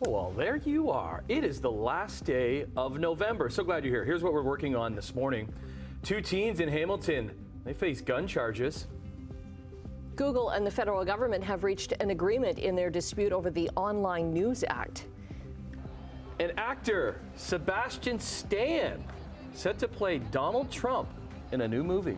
Well, there you are. It is the last day of November. So glad you're here. Here's what we're working on this morning. 2 teens in Hamilton, they face gun charges. Google and the federal government have reached an agreement in their dispute over the Online News Act. An actor, Sebastian Stan, set to play Donald Trump in a new movie.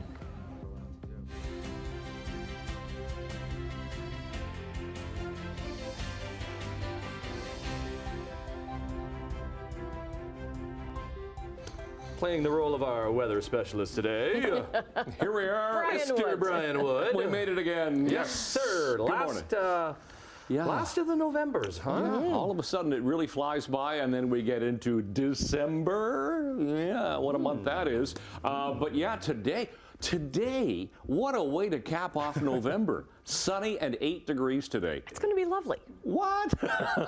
Playing the role of our weather specialist today. Here we are. Mr. Brian Wood. We made it again. Yes, sir. Last of the Novembers, huh? Yeah. All of a sudden, it really flies by, and then we get into December. Yeah, what a month that is. But yeah, today, what a way to cap off November. Sunny and 8 degrees today. It's going to be lovely. What?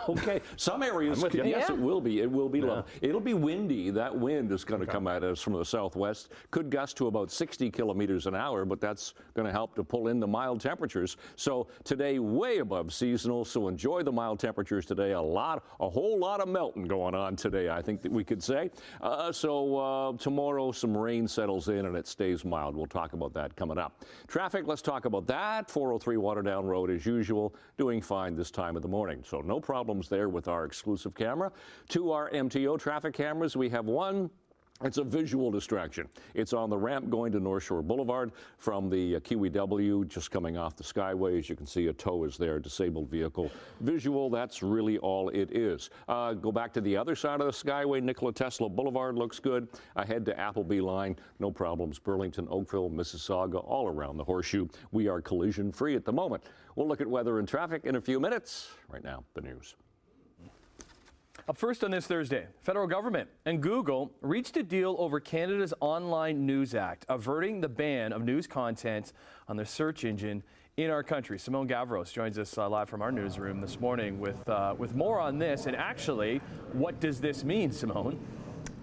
Okay. Some areas, yes, it will be. It will be lovely. It'll be windy. That wind is going to come at us from the southwest. Could gust to about 60 kilometers an hour, but that's going to help to pull in the mild temperatures. So today, way above seasonal. So enjoy the mild temperatures today. A whole lot of melting going on today, I think that we could say. So tomorrow, some rain settles in and it stays mild. We'll talk about that coming up. Traffic, let's talk about that. 403 Waterdown Road, as usual, doing fine this time of the morning. So no problems there with our exclusive camera. To our MTO traffic cameras, we have one. It's a visual distraction. It's on the ramp going to North Shore Boulevard from the Kiwi W, just coming off the Skyway. As you can see, a tow is there, disabled vehicle. Visual, that's really all it is. Go back to the other side of the Skyway. Nikola Tesla Boulevard looks good. Ahead to Appleby Line, no problems. Burlington, Oakville, Mississauga, all around the Horseshoe. We are collision free at the moment. We'll look at weather and traffic in a few minutes. Right now, the news. Up first on this Thursday, federal government and Google reached a deal over Canada's Online News Act, averting the ban of news content on the search engine in our country. Simone Gavros joins us live from our newsroom this morning with more on this. And actually, what does this mean, Simone?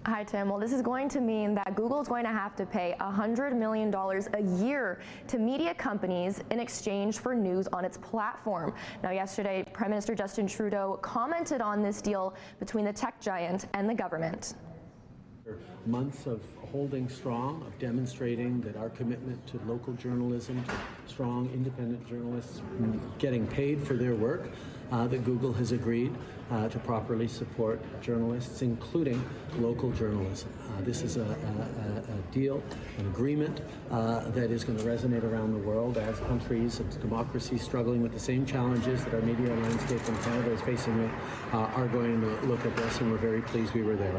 Hi, Tim. Well, this is going to mean that Google is going to have to pay $100 million a year to media companies in exchange for news on its platform. Now, yesterday, Prime Minister Justin Trudeau commented on this deal between the tech giant and the government. Months of holding strong, of demonstrating that our commitment to local journalism, to strong independent journalists getting paid for their work, that Google has agreed to properly support journalists, including local journalism. This is a deal, an agreement that is going to resonate around the world as countries and democracies struggling with the same challenges that our media landscape in Canada is facing are going to look at this, and we're very pleased we were there.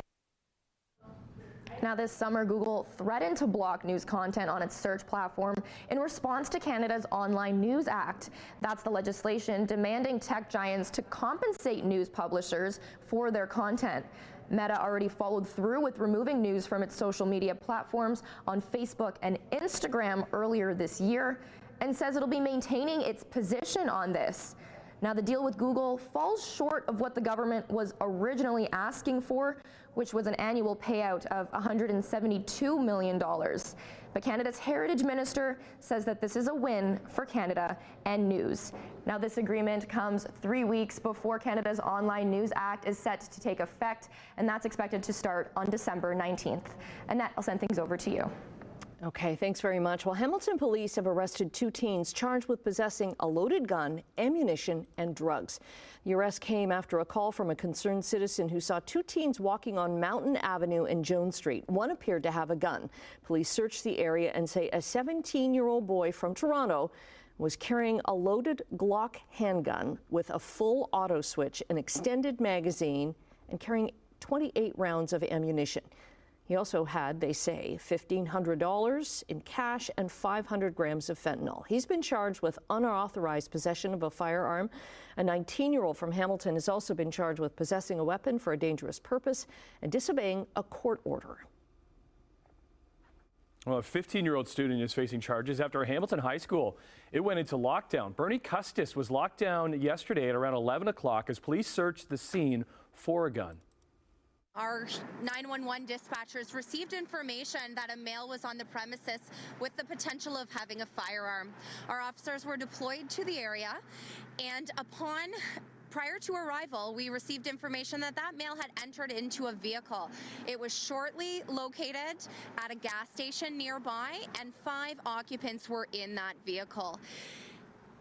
Now, this summer, Google threatened to block news content on its search platform in response to Canada's Online News Act. That's the legislation demanding tech giants to compensate news publishers for their content. Meta already followed through with removing news from its social media platforms on Facebook and Instagram earlier this year, and says it'll be maintaining its position on this. Now, the deal with Google falls short of what the government was originally asking for, which was an annual payout of $172 million. But Canada's Heritage Minister says that this is a win for Canada and news. Now, this agreement comes 3 weeks before Canada's Online News Act is set to take effect, and that's expected to start on December 19th. Annette, I'll send things over to you. Okay, thanks very much. Well, Hamilton police have arrested 2 teens charged with possessing a loaded gun, ammunition, and drugs. The arrest came after a call from a concerned citizen who saw 2 teens walking on Mountain Avenue and Jones Street. One appeared to have a gun. Police searched the area and say a 17-year-old boy from Toronto was carrying a loaded Glock handgun with a full auto switch, an extended magazine, and carrying 28 rounds of ammunition. He also had, they say, $1,500 in cash and 500 grams of fentanyl. He's been charged with unauthorized possession of a firearm. A 19-year-old from Hamilton has also been charged with possessing a weapon for a dangerous purpose and disobeying a court order. Well, a 15-year-old student is facing charges after a Hamilton high school. It went into lockdown. Bernie Custis was locked down yesterday at around 11 o'clock as police searched the scene for a gun. Our 911 dispatchers received information that a male was on the premises with the potential of having a firearm. Our officers were deployed to the area, and upon Prior to arrival, we received information that that male had entered into a vehicle. It was shortly located at a gas station nearby, and 5 occupants were in that vehicle.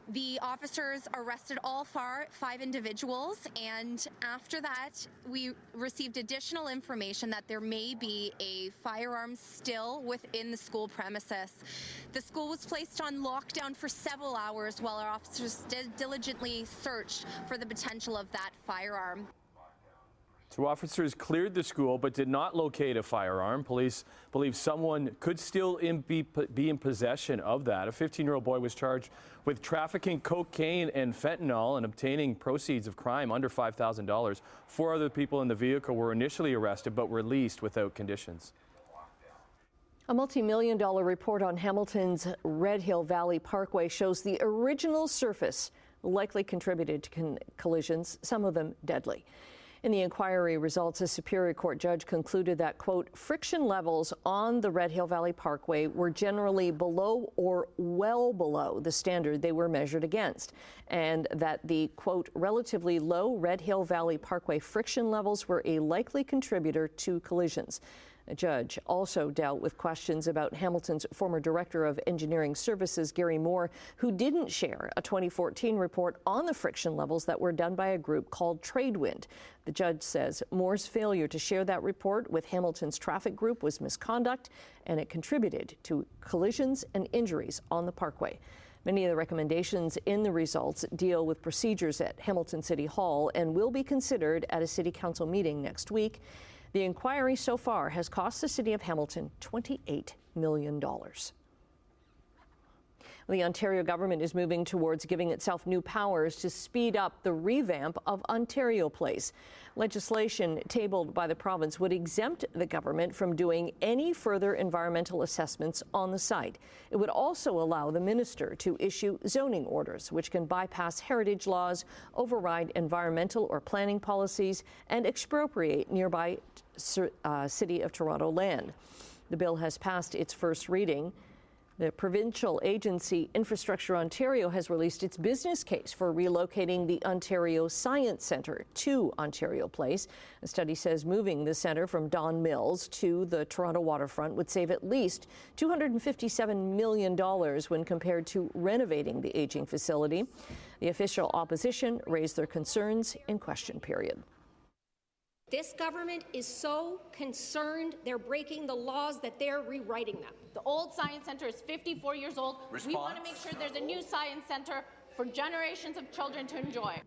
The officers arrested all 5 individuals, and after that, we received additional information that there may be a firearm still within the school premises. The school was placed on lockdown for several hours while our officers diligently searched for the potential of that firearm. 2 officers cleared the school but did not locate a firearm. Police believe someone could still be in possession of that. A 15-year-old boy was charged with trafficking cocaine and fentanyl and obtaining proceeds of crime under $5,000. 4 other people in the vehicle were initially arrested but released without conditions. A multi-million-dollar report on Hamilton's Red Hill Valley Parkway shows the original surface likely contributed to collisions, some of them deadly. In the inquiry results, a Superior Court judge concluded that, quote, friction levels on the Red Hill Valley Parkway were generally below or well below the standard they were measured against, and that the, quote, relatively low Red Hill Valley Parkway friction levels were a likely contributor to collisions. The judge also dealt with questions about Hamilton's former Director of Engineering Services, Gary Moore, who didn't share a 2014 report on the friction levels that were done by a group called Tradewind. The judge says Moore's failure to share that report with Hamilton's traffic group was misconduct, and it contributed to collisions and injuries on the parkway. Many of the recommendations in the results deal with procedures at Hamilton City Hall and will be considered at a City Council meeting next week. The inquiry so far has cost the City of Hamilton $28 million. The Ontario government is moving towards giving itself new powers to speed up the revamp of Ontario Place. Legislation tabled by the province would exempt the government from doing any further environmental assessments on the site. It would also allow the minister to issue zoning orders, which can bypass heritage laws, override environmental or planning policies, and expropriate nearby City of Toronto land. The bill has passed its first reading. The provincial agency Infrastructure Ontario has released its business case for relocating the Ontario Science Centre to Ontario Place. A study says moving the centre from Don Mills to the Toronto waterfront would save at least $257 million when compared to renovating the aging facility. The official opposition raised their concerns in question period. This government is so concerned they're breaking the laws that they're rewriting them. The old Science Centre is 54 years old. Response? We want to make sure there's a new Science Centre for generations of children to enjoy.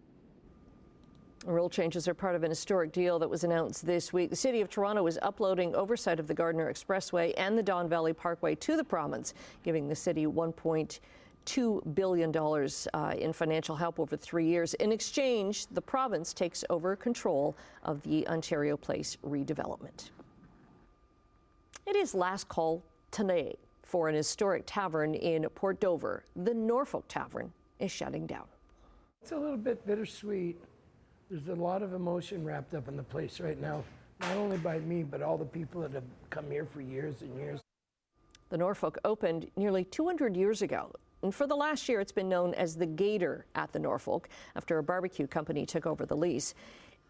Rule changes are part of an historic deal that was announced this week. The City of Toronto is uploading oversight of the Gardiner Expressway and the Don Valley Parkway to the province, giving the city $1.2 billion in financial help over 3 years. In exchange, the province takes over control of the Ontario Place redevelopment. It is last call today for an historic tavern in Port Dover. The Norfolk Tavern is shutting down. It's a little bit bittersweet. There's a lot of emotion wrapped up in the place right now, not only by me, but all the people that have come here for years and years. The Norfolk opened nearly 200 years ago. And for the last year, it's been known as the Gator at the Norfolk after a barbecue company took over the lease.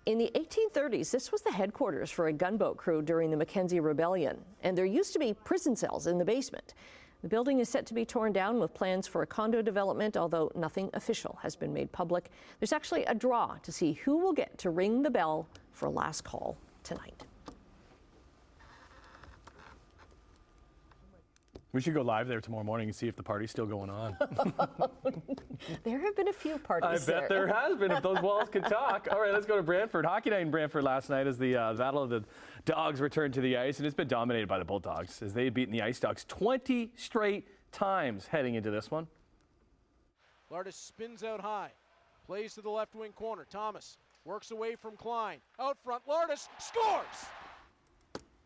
In the 1830s, this was the headquarters for a gunboat crew during the Mackenzie Rebellion, and there used to be prison cells in the basement. The building is set to be torn down with plans for a condo development, although nothing official has been made public. There's actually a draw to see who will get to ring the bell for last call tonight. We should go live there tomorrow morning and see if the party's still going on. There have been a few parties I bet there has been, if those walls could talk. All right, let's go to Brantford. Hockey night in Brantford last night as the Battle of the Dogs returned to the ice, and it's been dominated by the Bulldogs as they had beaten the Ice Dogs 20 straight times heading into this one. Lardis spins out high, plays to the left wing corner. Thomas works away from Klein. Out front, Lardis scores!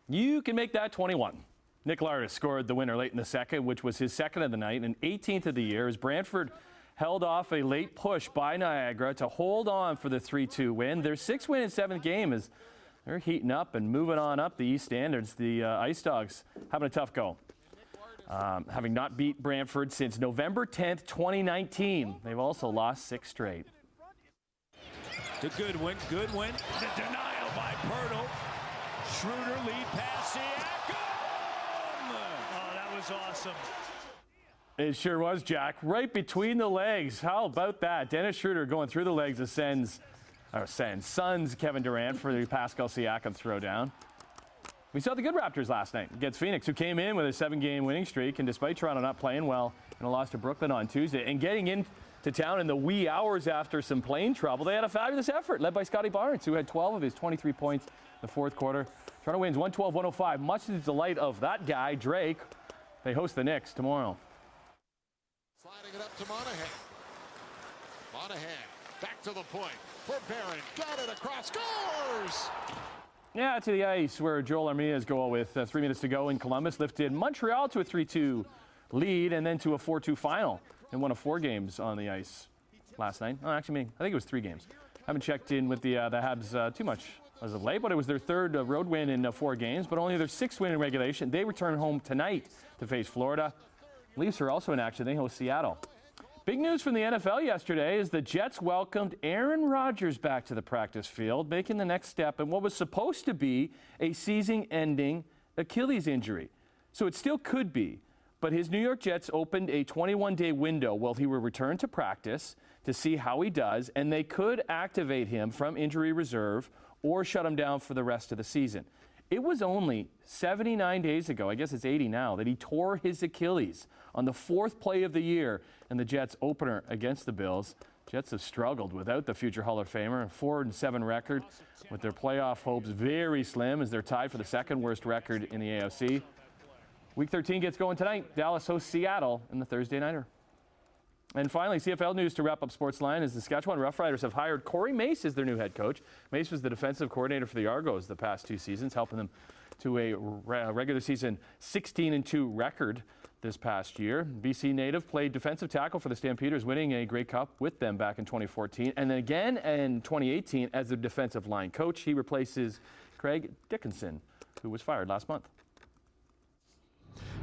You can make that 21. Nick Lardis scored the winner late in the second, which was his second of the night and 18th of the year, as Brantford held off a late push by Niagara to hold on for the 3-2 win. Their 6th win in 7th game as they're heating up and moving on up the East Standards. The Ice Dogs having a tough go, having not beat Brantford since November 10th, 2019. They've also lost 6 straight. to Goodwin. Goodwin, the denial by Pirtle. Schroeder lead pass, Siakam! Oh, that was awesome. It sure was, Jack. Right between the legs. How about that? Dennis Schroeder going through the legs of Suns Kevin Durant for the Pascal Siakam throwdown. We saw the good Raptors last night against Phoenix, who came in with a 7-game winning streak, and despite Toronto not playing well in a loss to Brooklyn on Tuesday and getting into town in the wee hours after some plane trouble, they had a fabulous effort led by Scotty Barnes, who had 12 of his 23 points in the fourth quarter. Toronto wins 112-105, much to the delight of that guy, Drake. They host the Knicks tomorrow. Sliding it up to Monahan. Monahan back to the point for Barron. Got it across. Scores! Yeah, to the ice where Joel Armia's goal with 3 minutes to go in Columbus lifted Montreal to a 3-2 lead and then to a 4-2 final in one of 4 games on the ice last night. Oh, actually, I think it was 3 games. I haven't checked in with the Habs too much as of late, but it was their 3rd road win in 4 games, but only their 6th win in regulation. They return home tonight to face Florida. Leafs are also in action. They host Seattle. Big news from the NFL yesterday is the Jets welcomed Aaron Rodgers back to the practice field, making the next step in what was supposed to be a season-ending Achilles injury. So it still could be, but his New York Jets opened a 21-day window while he will return to practice to see how he does, and they could activate him from injury reserve or shut him down for the rest of the season. It was only 79 days ago, I guess it's 80 now, that he tore his Achilles on the 4th play of the year in the Jets opener against the Bills. Jets have struggled without the future Hall of Famer, a 4-7 record with their playoff hopes very slim as they're tied for the 2nd worst record in the AFC. Week 13 gets going tonight. Dallas hosts Seattle in the Thursday Nighter. And finally, CFL news to wrap up Sportsline is the Saskatchewan Roughriders have hired Corey Mace as their new head coach. Mace was the defensive coordinator for the Argos the past 2 seasons, helping them to a regular season 16-2 record this past year. BC native played defensive tackle for the Stampeders, winning a Grey Cup with them back in 2014. And then again in 2018 as the defensive line coach. He replaces Craig Dickinson, who was fired last month.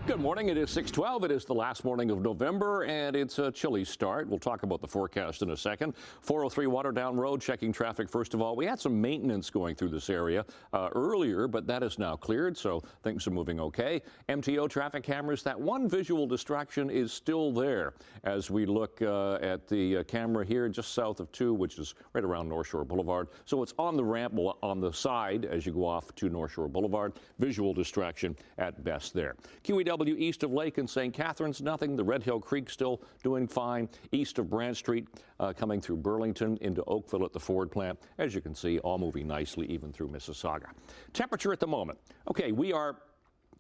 Good morning. It is 6:12. It is the last morning of November, and it's a chilly start. We'll talk about the forecast in a second. 403 Waterdown Road, checking traffic first of all. We had some maintenance going through this area earlier, but that is now cleared, so things are moving okay. MTO traffic cameras, that one visual distraction is still there as we look at the camera here just south of 2, which is right around North Shore Boulevard. So it's on the ramp on the side as you go off to North Shore Boulevard. Visual distraction at best there. QEW east of Lake and St. Catharines, nothing. The Red Hill Creek still doing fine. East of Brant Street, coming through Burlington into Oakville at the Ford plant. As you can see, all moving nicely even through Mississauga. Temperature at the moment. Okay,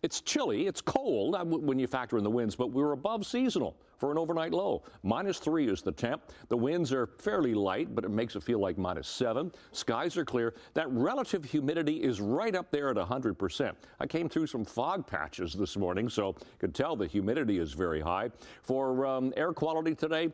it's chilly, it's cold when you factor in the winds, but we're above seasonal for an overnight low. -3 is the temp. The winds are fairly light, but it makes it feel like -7. Skies are clear. That relative humidity is right up there at 100%. I came through some fog patches this morning, so you could tell the humidity is very high. For air quality today,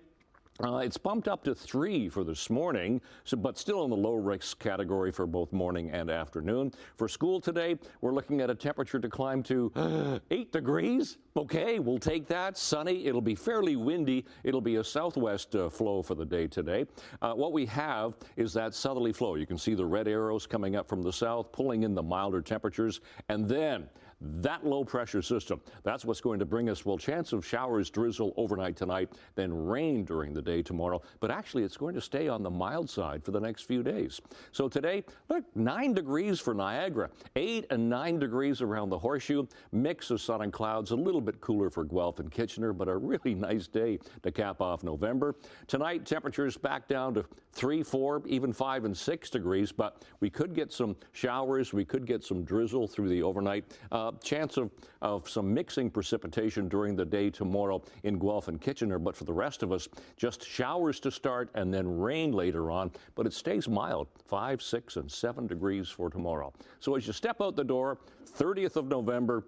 it's bumped up to 3 for this morning, but still in the low risk category for both morning and afternoon. For school today, we're looking at a temperature to climb to 8 degrees. Okay, we'll take that. Sunny. It'll be fairly windy. It'll be a southwest flow for the day today. What we have is that southerly flow. You can see the red arrows coming up from the south, pulling in the milder temperatures, and then that low pressure system, that's what's going to bring us, well, chance of showers, drizzle overnight tonight, then rain during the day tomorrow. But actually, it's going to stay on the mild side for the next few days. So today, look, 9 degrees for Niagara, 8 and 9 degrees around the Horseshoe, mix of sun and clouds, a little bit cooler for Guelph and Kitchener, but a really nice day to cap off November. Tonight, temperatures back down to 3, 4, even 5 and 6 degrees, but we could get some showers, we could get some drizzle through the overnight. Chance of some mixing precipitation during the day tomorrow in Guelph and Kitchener, but for the rest of us, just showers to start and then rain later on, but it stays mild, 5, 6, and 7 degrees for tomorrow. So as you step out the door, 30th of November,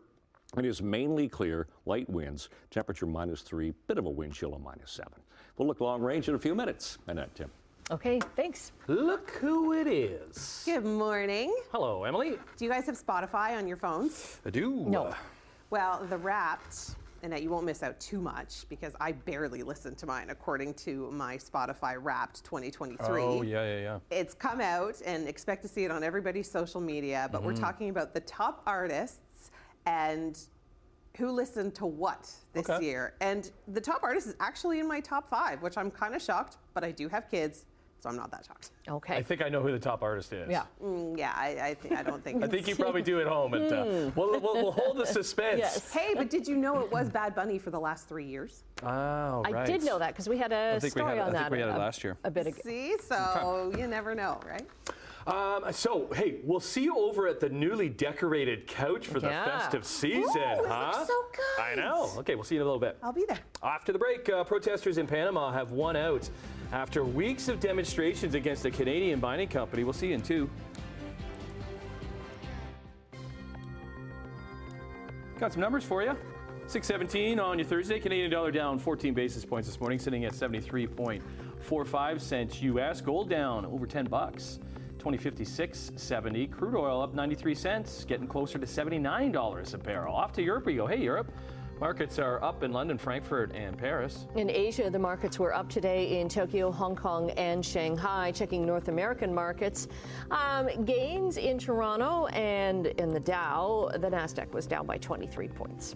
it is mainly clear, light winds, temperature -3, bit of a wind chill of -7. We'll look long range in a few minutes. And that, Tim. Okay, thanks. Look who it is. Good morning. Hello, Emily. Do you guys have Spotify on your phones? I do. No. Well, the Wrapped Annette, you won't miss out too much because I barely listened to mine according to my Spotify Wrapped 2023. Oh, yeah. It's come out and expect to see it on everybody's social media, but we're talking about the top artists and who listened to what this year. And the top artist is actually in my top 5, which I'm kind of shocked, but I do have kids, so I'm not that shocked. Okay. I think I know who the top artist is. Yeah. I don't think. I think you probably do at home. And, we'll hold the suspense. Yes. Hey, but did you know it was Bad Bunny for the last 3 years? Oh, right. I did know that because we had a story on that. I think we had it last year. A bit ago. See, so you never know, right? So, hey, we'll see you over at the newly decorated couch for the festive season, Ooh, it looks so good. I know. Okay, we'll see you in a little bit. I'll be there. After the break, protesters in Panama have won out after weeks of demonstrations against the Canadian mining company. We'll see you in 2. Got some numbers for you. 6:17 on your Thursday. Canadian dollar down 14 basis points this morning, sitting at 73.45 cents US. Gold down over $10. 2056.70. Crude oil up 93 cents, getting closer to $79 a barrel. Off to Europe we go. Hey, Europe. Markets are up in London, Frankfurt, and Paris. In Asia, the markets were up today in Tokyo, Hong Kong, and Shanghai. Checking North American markets, gains in Toronto and in the Dow. The Nasdaq was down by 23 points.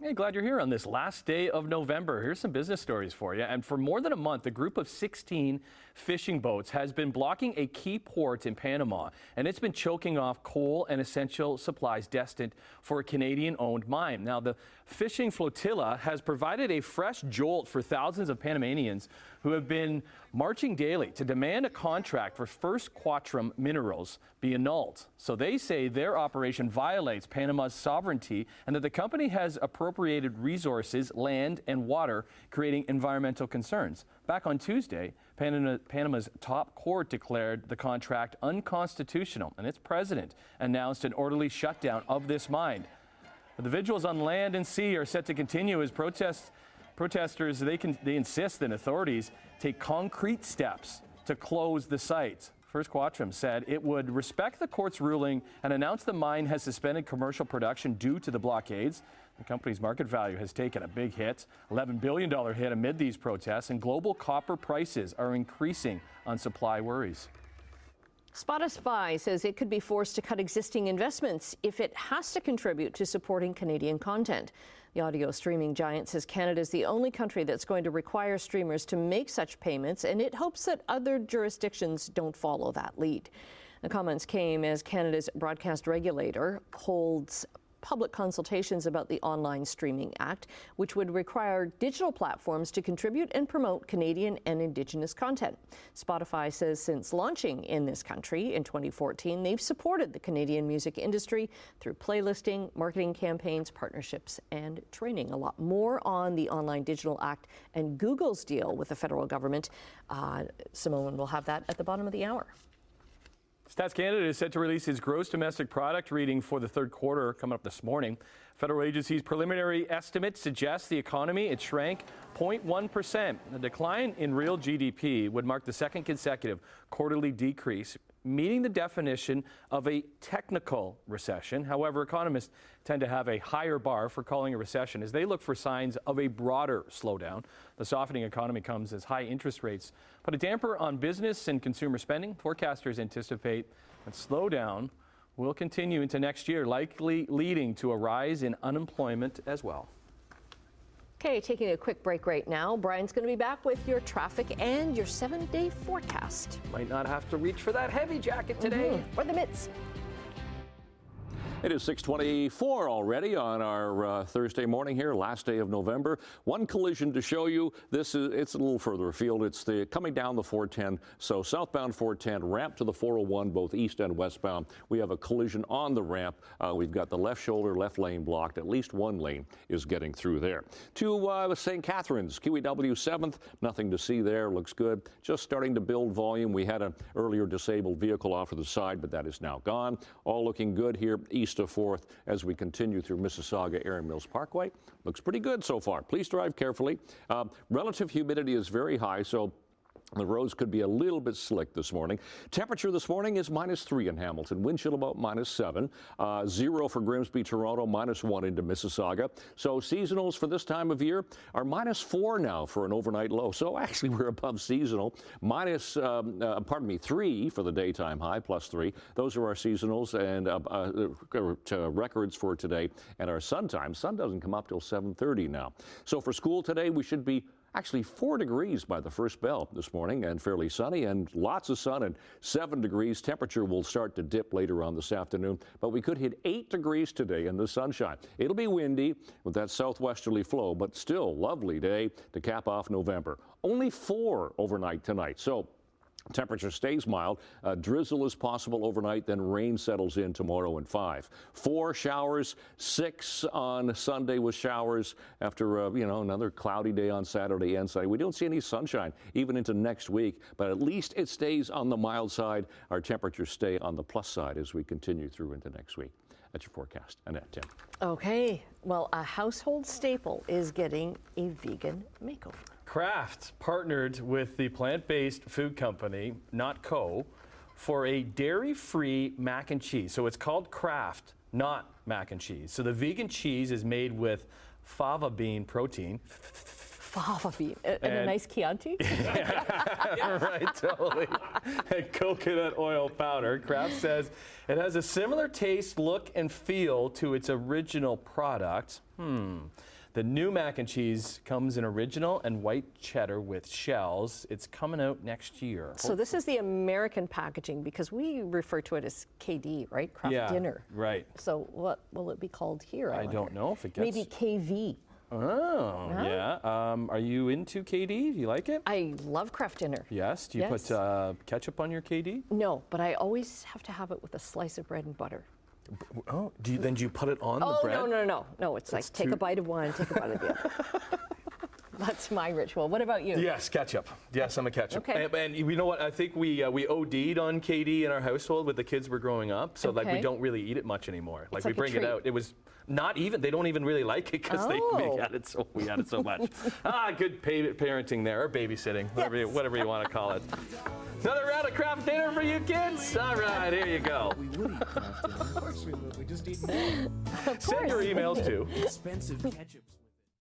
Hey, glad you're here on this last day of November. Here's some business stories for you. And for more than a month, a group of 16 fishing boats has been blocking a key port in Panama, and it's been choking off coal and essential supplies destined for a Canadian-owned mine. Now, the fishing flotilla has provided a fresh jolt for thousands of Panamanians who have been marching daily to demand a contract for First Quatrum Minerals be annulled. So they say their operation violates Panama's sovereignty and that the company has appropriated resources, land, and water, creating environmental concerns. Back on Tuesday, Panama's top court declared the contract unconstitutional, and its president announced an orderly shutdown of this mine. The vigils on land and sea are set to continue as protesters, they insist that authorities take concrete steps to close the site. First Quatrum said it would respect the court's ruling and announced the mine has suspended commercial production due to the blockades. The company's market value has taken a big hit, $11 billion hit amid these protests, and global copper prices are increasing on supply worries. Spotify says it could be forced to cut existing investments if it has to contribute to supporting Canadian content. The audio streaming giant says Canada is the only country that's going to require streamers to make such payments, and it hopes that other jurisdictions don't follow that lead. The comments came as Canada's broadcast regulator holds public consultations about the Online Streaming Act, which would require digital platforms to contribute and promote Canadian and Indigenous content. Spotify says since launching in this country in 2014, they've supported the Canadian music industry through playlisting, marketing campaigns, partnerships, and training. A lot more on the Online Digital Act and Google's deal with the federal government. Simone will have that at the bottom of the hour. Stats Canada is set to release its gross domestic product reading for the third quarter coming up this morning. Federal agency's preliminary estimate suggests the economy it shrank 0.1%. The decline in real GDP would mark the second consecutive quarterly decrease, meeting the definition of a technical recession. However, economists tend to have a higher bar for calling a recession as they look for signs of a broader slowdown. The softening economy comes as high interest rates put a damper on business and consumer spending. Forecasters anticipate that slowdown will continue into next year, likely leading to a rise in unemployment as well. Okay, taking a quick break right now. Brian's going to be back with your traffic and your 7-day forecast. Might not have to reach for that heavy jacket today. Or the mitts. It is 6:24 already on our Thursday morning here, last day of November. One collision to show you. It's a little further afield. It's coming down the 410. So southbound 410, ramp to the 401, both east and westbound. We have a collision on the ramp. We've got the left shoulder, left lane blocked. At least one lane is getting through there. To St. Catharines, QEW 7th, nothing to see there. Looks good. Just starting to build volume. We had an earlier disabled vehicle off to the side, but that is now gone. All looking good here east of 4th as we continue through Mississauga Erin Mills Parkway. Looks pretty good so far. Please drive carefully. Relative humidity is very high, so The roads could be a little bit slick this morning. Temperature this morning is -3 in Hamilton. Wind chill about -7. 0 for Grimsby, Toronto, -1 into Mississauga. So seasonals for this time of year are -4 now for an overnight low. So actually we're above seasonal. 3 for the daytime high, +3. Those are our seasonals and records for today. And our sun time. Sun doesn't come up till 7:30 now. So for school today, we should be actually 4 degrees by the first bell this morning and fairly sunny and lots of sun and 7 degrees. Temperature will start to dip later on this afternoon, but we could hit 8 degrees today in the sunshine. It'll be windy with that southwesterly flow, but still lovely day to cap off November. Only 4 overnight tonight. So temperature stays mild. Drizzle is possible overnight, then rain settles in tomorrow and 5. 4 showers, 6 on Sunday with showers after, another cloudy day on Saturday and Sunday. We don't see any sunshine even into next week, but at least it stays on the mild side. Our temperatures stay on the plus side as we continue through into next week. That's your forecast. Annette, Tim. Okay. Well, a household staple is getting a vegan makeover. Kraft partnered with the plant-based food company, Not Co, for a dairy-free mac and cheese. So it's called Kraft, not mac and cheese. So the vegan cheese is made with fava bean protein. Fava bean. And a nice Chianti? Yeah, right, totally. And coconut oil powder. Kraft says it has a similar taste, look, and feel to its original product. The new mac and cheese comes in original and white cheddar with shells. It's coming out next year. So this is the American packaging because we refer to it as KD, right? Kraft Dinner. Right. So what will it be called here? I don't know if it gets... Maybe KV. Oh, yeah. Are you into KD? Do you like it? I love Kraft Dinner. Yes? Do you put ketchup on your KD? No, but I always have to have it with a slice of bread and butter. Oh, do you put it on the bread? No, it's like take a bite of one, take a bite of the other. That's my ritual. What about you? Yes, ketchup. Yes, I'm a ketchup. Okay. And you know what? I think we OD'd on KD in our household with the kids were growing up. So like we don't really eat it much anymore. Like we bring it out. It was not even. They don't even really like it because we had it so much. Good parenting there, or babysitting, whatever you want to call it. Another round of Kraft Dinner for you kids. All right, here you go. We would eat Kraft Dinner. Of course we would. We just eat more. Send your emails to expensive ketchup.